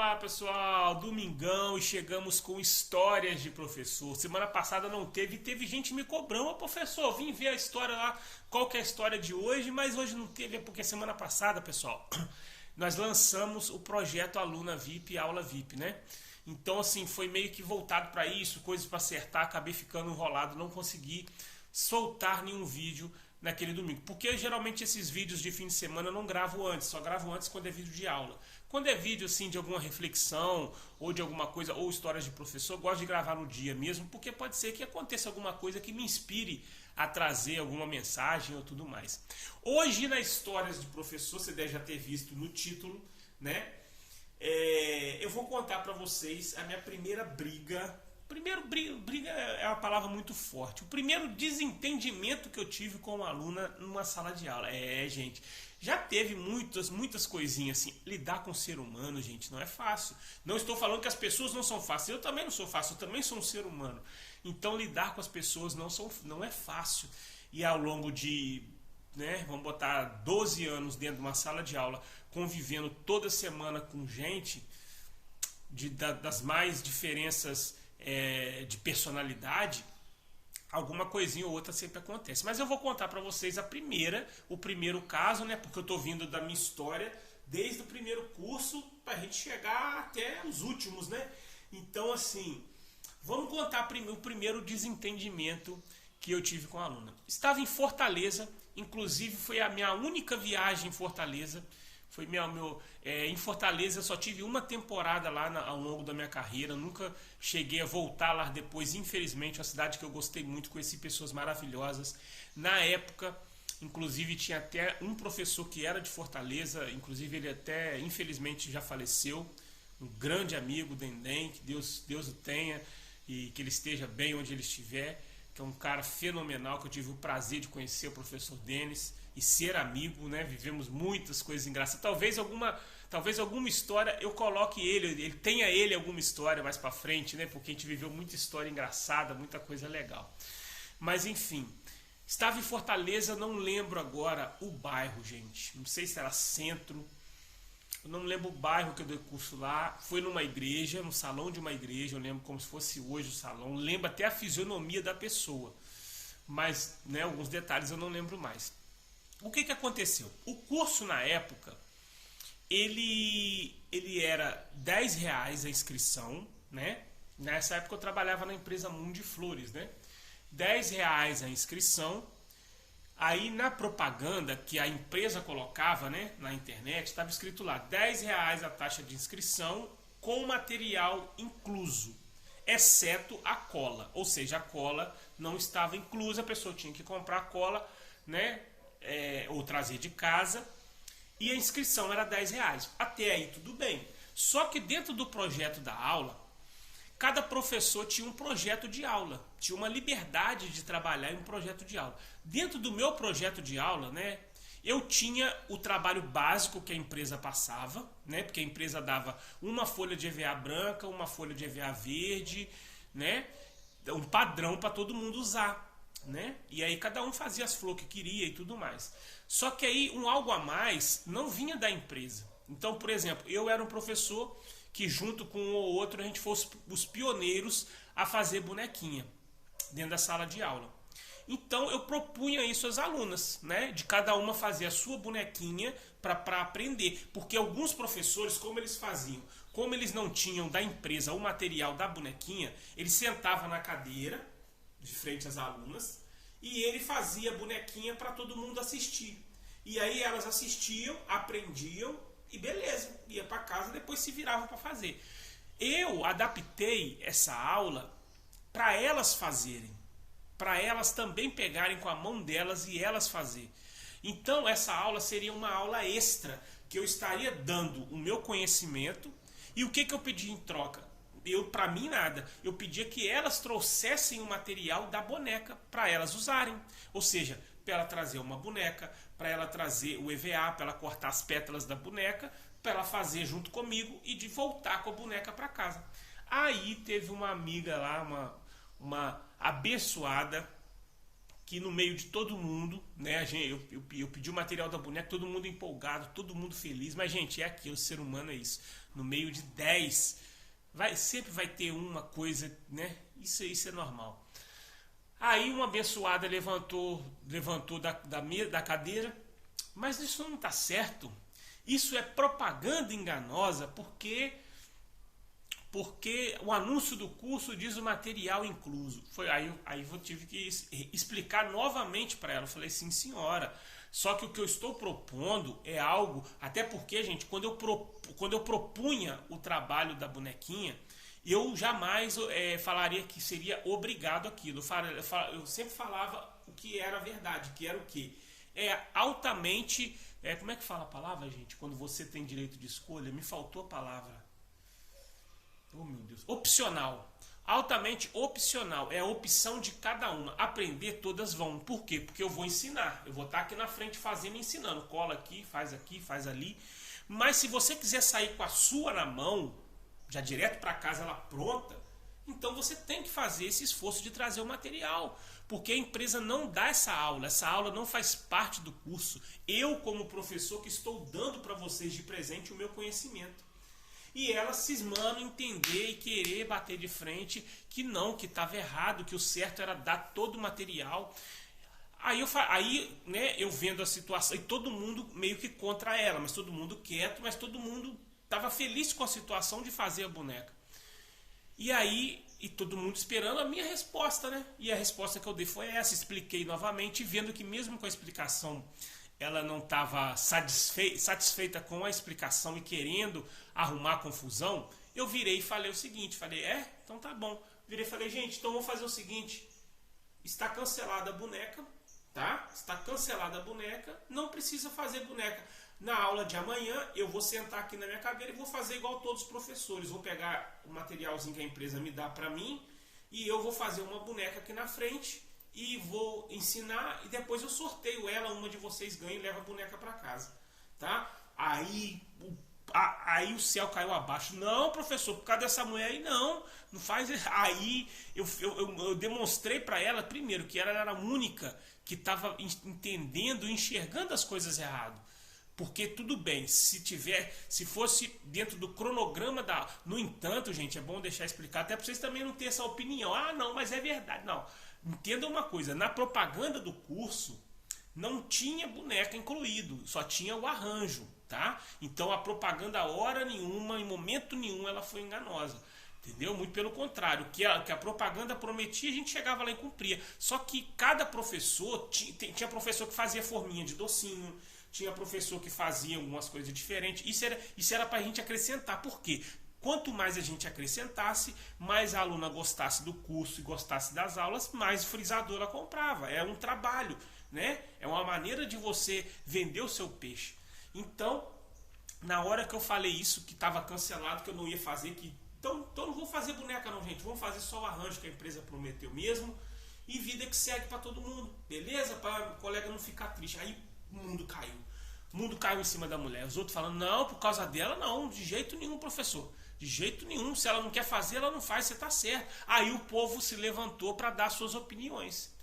Olá pessoal, domingão e chegamos com histórias de professor. Semana passada não teve gente me cobrando, professor, vim ver a história lá, qual que é a história de hoje, mas hoje não teve, é porque semana passada, pessoal, nós lançamos o projeto Aluna VIP e Aula VIP, né? Então assim, foi meio que voltado para isso, coisas para acertar, acabei ficando enrolado, não consegui soltar nenhum vídeo naquele domingo, porque geralmente esses vídeos de fim de semana eu não gravo antes, só gravo antes quando é vídeo de aula. Quando é vídeo assim de alguma reflexão ou de alguma coisa, ou histórias de professor, eu gosto de gravar no dia mesmo, porque pode ser que aconteça alguma coisa que me inspire a trazer alguma mensagem ou tudo mais. Hoje na Histórias de Professor, você deve já ter visto no título, né? Eu vou contar para vocês a minha primeira briga. Briga é uma palavra muito forte. O primeiro desentendimento que eu tive com uma aluna numa sala de aula. Gente, já teve muitas coisinhas assim. Lidar com o ser humano, gente, não é fácil. Não estou falando que as pessoas não são fáceis. Eu também não sou fácil, eu também sou um ser humano. Então lidar com as pessoas não é fácil. E ao longo de, vamos botar 12 anos dentro de uma sala de aula, convivendo toda semana com gente das mais diferenças de personalidade, alguma coisinha ou outra sempre acontece. Mas eu vou contar para vocês o primeiro caso, né? Porque eu tô vindo da minha história desde o primeiro curso para a gente chegar até os últimos, né? Então, assim, vamos contar o primeiro desentendimento que eu tive com a aluna. Estava em Fortaleza, inclusive foi a minha única viagem em Fortaleza. Em Fortaleza eu só tive uma temporada lá ao longo da minha carreira, nunca cheguei a voltar lá depois, infelizmente, uma cidade que eu gostei muito, conheci pessoas maravilhosas. Na época, inclusive, tinha até um professor que era de Fortaleza, inclusive ele até, infelizmente, já faleceu, um grande amigo, Dendem, que Deus o tenha e que ele esteja bem onde ele estiver, que é um cara fenomenal, que eu tive o prazer de conhecer, o professor Denis, e ser amigo, né? Vivemos muitas coisas engraçadas. Talvez alguma história eu coloque ele tenha alguma história mais pra frente, né? Porque a gente viveu muita história engraçada, muita coisa legal. Mas enfim, estava em Fortaleza, não lembro agora o bairro, gente. Não sei se era centro, eu não lembro o bairro que eu dei curso lá. Foi numa igreja, no salão de uma igreja, eu lembro como se fosse hoje o salão. Lembro até a fisionomia da pessoa, mas alguns detalhes eu não lembro mais. O que aconteceu? O curso na época, ele era R$10 a inscrição, né? Nessa época eu trabalhava na empresa Mundi Flores, né? R$10 a inscrição. Aí na propaganda que a empresa colocava, né, na internet, estava escrito lá R$10 a taxa de inscrição com material incluso, exceto a cola. Ou seja, a cola não estava inclusa, a pessoa tinha que comprar a cola, né? Ou trazer de casa, e a inscrição era R$10. Até aí tudo bem. Só que dentro do projeto da aula, cada professor tinha um projeto de aula, tinha uma liberdade de trabalhar em um projeto de aula. Dentro do meu projeto de aula, né, eu tinha o trabalho básico que a empresa passava, né, porque a empresa dava uma folha de EVA branca, uma folha de EVA verde, né, um padrão para todo mundo usar. Né? E aí cada um fazia as flores que queria e tudo mais. Só que aí um algo a mais não vinha da empresa. Então, por exemplo, eu era um professor que junto com um ou outro a gente fosse os pioneiros a fazer bonequinha dentro da sala de aula. Então eu propunha isso às alunas, né? De cada uma fazer a sua bonequinha para aprender. Porque alguns professores, como eles faziam? Como eles não tinham da empresa o material da bonequinha, eles sentavam na cadeira de frente às alunas, e ele fazia bonequinha para todo mundo assistir. E aí elas assistiam, aprendiam e beleza, ia para casa e depois se viravam para fazer. Eu adaptei essa aula para elas fazerem, para elas também pegarem com a mão delas e elas fazer. Então essa aula seria uma aula extra, que eu estaria dando o meu conhecimento. E o que eu pedi em troca? Para mim nada, eu pedia que elas trouxessem o material da boneca para elas usarem, ou seja, para ela trazer uma boneca, para ela trazer o EVA, para ela cortar as pétalas da boneca, para ela fazer junto comigo e de voltar com a boneca para casa. Aí teve uma amiga lá, uma abençoada, que no meio de todo mundo, né, eu pedi o material da boneca, todo mundo empolgado, todo mundo feliz, mas gente, é aquilo, o ser humano é isso, no meio de 10, sempre vai ter uma coisa, né, isso é normal. Aí uma abençoada levantou da cadeira, mas isso não está certo, isso é propaganda enganosa, porque o anúncio do curso diz o material incluso. Aí eu tive que explicar novamente para ela. Eu falei, sim senhora, só que o que eu estou propondo é algo, até porque, gente, quando eu propunha o trabalho da bonequinha, eu jamais falaria que seria obrigado aquilo. Eu sempre falava o que era verdade, que era o quê? Altamente, como é que fala a palavra, gente? Quando você tem direito de escolha, me faltou a palavra. Oh, meu Deus. Opcional. Altamente opcional. É a opção de cada uma. Aprender todas vão. Por quê? Porque eu vou ensinar. Eu vou estar aqui na frente fazendo e ensinando. Cola aqui, faz ali. Mas se você quiser sair com a sua na mão, já direto para casa, ela pronta, então você tem que fazer esse esforço de trazer o material. Porque a empresa não dá essa aula não faz parte do curso. Eu, como professor, que estou dando para vocês de presente o meu conhecimento. E ela cismando, entender e querer bater de frente que não, que estava errado, que o certo era dar todo o material. Aí, né, eu vendo a situação, e todo mundo meio que contra ela, mas todo mundo quieto, mas todo mundo estava feliz com a situação de fazer a boneca. E aí, todo mundo esperando a minha resposta, né? E a resposta que eu dei foi essa, expliquei novamente, vendo que mesmo com a explicação ela não estava satisfeita com a explicação e querendo arrumar confusão, eu virei e falei o seguinte, então tá bom. Virei e falei, gente, então vamos fazer o seguinte, está cancelada a boneca, tá? Está cancelada a boneca, não precisa fazer boneca. Na aula de amanhã, eu vou sentar aqui na minha cadeira e vou fazer igual todos os professores. Vou pegar o materialzinho que a empresa me dá para mim e eu vou fazer uma boneca aqui na frente e vou ensinar e depois eu sorteio ela, uma de vocês ganha e leva a boneca para casa, tá? Aí o céu caiu abaixo. Não, professor, por causa dessa mulher aí, não faz. Aí eu demonstrei para ela, primeiro, que ela era a única que estava entendendo, enxergando as coisas errado. Porque tudo bem, se fosse dentro do cronograma da... No entanto, gente, é bom deixar explicar, até para vocês também não terem essa opinião. Ah, não, mas é verdade. Não, entenda uma coisa, na propaganda do curso não tinha boneca incluído, só tinha o arranjo, tá? Então a propaganda, hora nenhuma, em momento nenhum, ela foi enganosa. Entendeu? Muito pelo contrário, que a propaganda prometia, a gente chegava lá e cumpria. Só que cada professor, tinha professor que fazia forminha de docinho, tinha professor que fazia algumas coisas diferentes. Isso era para a gente acrescentar. Por quê? Quanto mais a gente acrescentasse, mais a aluna gostasse do curso e gostasse das aulas, mais frisador ela comprava. É um trabalho, né? É uma maneira de você vender o seu peixe. Então, na hora que eu falei isso, que estava cancelado, que eu não ia fazer, então não vou fazer boneca não, gente. Vamos fazer só o arranjo que a empresa prometeu mesmo. E vida que segue para todo mundo. Beleza? Para o colega não ficar triste. Aí o mundo caiu. O mundo caiu em cima da mulher. Os outros falando, não, por causa dela não. De jeito nenhum, professor. De jeito nenhum. Se ela não quer fazer, ela não faz. Você está certo. Aí o povo se levantou para dar suas opiniões.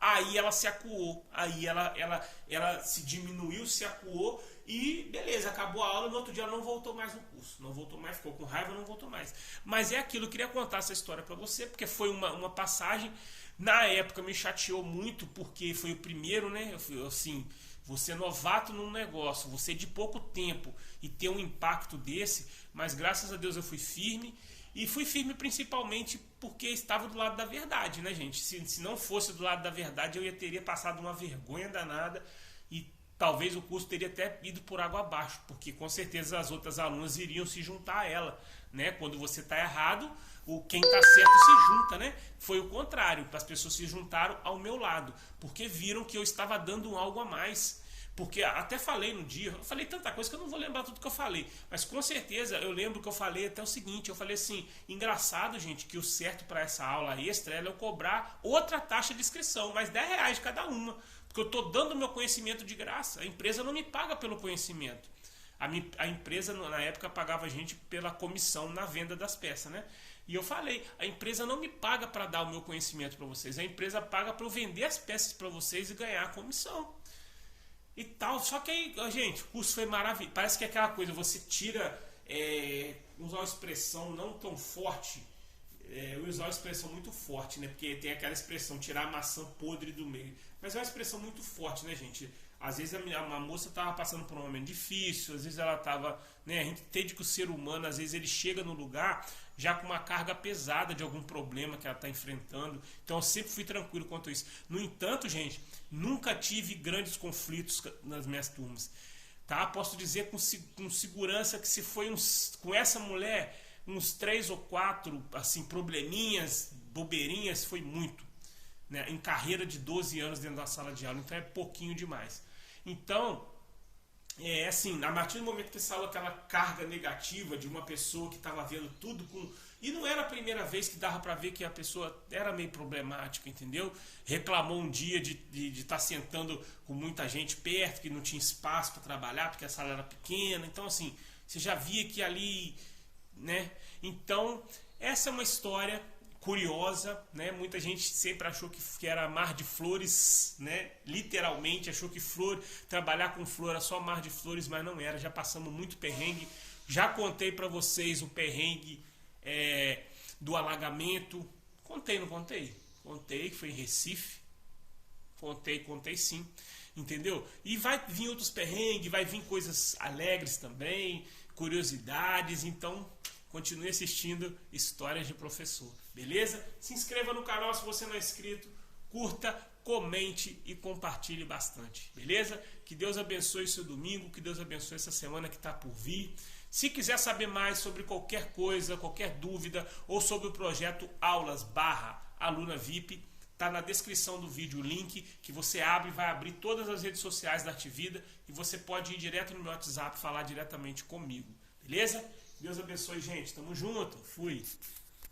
Aí ela se acuou. Aí ela se diminuiu, se acuou. E beleza, acabou a aula. No outro dia ela não voltou mais no curso. Não voltou mais, ficou com raiva, não voltou mais. Mas é aquilo, eu queria contar essa história para você, porque foi uma passagem. Na época me chateou muito, porque foi o primeiro, né? Eu fui assim, você é novato num negócio, você de pouco tempo e ter um impacto desse, mas graças a Deus eu fui firme. E fui firme principalmente porque estava do lado da verdade, né, gente? Se não fosse do lado da verdade, eu teria passado uma vergonha danada e talvez o curso teria até ido por água abaixo, porque com certeza as outras alunas iriam se juntar a ela, né? Quando você está errado, quem está certo se junta, né? Foi o contrário, as pessoas se juntaram ao meu lado, porque viram que eu estava dando algo a mais. Porque até falei no dia, eu falei tanta coisa que eu não vou lembrar tudo que eu falei, mas com certeza eu lembro que eu falei até o seguinte, eu falei assim, engraçado, gente, que o certo para essa aula extra é eu cobrar outra taxa de inscrição, mas R$10 de cada uma, porque eu estou dando meu conhecimento de graça, a empresa não me paga pelo conhecimento. A empresa, na época, pagava a gente pela comissão na venda das peças, né? E eu falei, a empresa não me paga para dar o meu conhecimento para vocês, a empresa paga para eu vender as peças para vocês e ganhar a comissão. E tal, só que aí, gente, o curso foi maravilhoso. Parece que é aquela coisa, você tira, usar uma expressão não tão forte, eu usar uma expressão muito forte, né? Porque tem aquela expressão, tirar a maçã podre do meio. Mas é uma expressão muito forte, né, gente? Às vezes uma moça estava passando por um momento difícil, às vezes ela estava, né? A gente entende que o ser humano, às vezes ele chega no lugar já com uma carga pesada de algum problema que ela está enfrentando. Então eu sempre fui tranquilo quanto a isso. No entanto, gente, nunca tive grandes conflitos nas minhas turmas. Tá? Posso dizer com segurança que se foi com essa mulher, uns 3 ou 4 assim, probleminhas, bobeirinhas, foi muito. Né? Em carreira de 12 anos dentro da sala de aula, então é pouquinho demais. Então, assim, a partir do momento que saiu aquela carga negativa de uma pessoa que estava vendo tudo com... E não era a primeira vez que dava para ver que a pessoa era meio problemática, entendeu? Reclamou um dia de estar sentando com muita gente perto, que não tinha espaço para trabalhar, porque a sala era pequena. Então, assim, você já via que ali... né? Então, essa é uma história curiosa, né? Muita gente sempre achou que era mar de flores, né? Literalmente achou que trabalhar com flor era só mar de flores, mas não era. Já passamos muito perrengue. Já contei para vocês o perrengue do alagamento. Contei, não contei? Contei, que foi em Recife. Contei sim. Entendeu? E vai vir outros perrengues, vai vir coisas alegres também, curiosidades. Então, continue assistindo Histórias de Professor, beleza? Se inscreva no canal se você não é inscrito, curta, comente e compartilhe bastante, beleza? Que Deus abençoe seu domingo, que Deus abençoe essa semana que está por vir. Se quiser saber mais sobre qualquer coisa, qualquer dúvida ou sobre o projeto Aulas/Aluna VIP, está na descrição do vídeo o link que você abre, vai abrir todas as redes sociais da Artivida e você pode ir direto no meu WhatsApp falar diretamente comigo, beleza? Deus abençoe, gente. Tamo junto. Fui.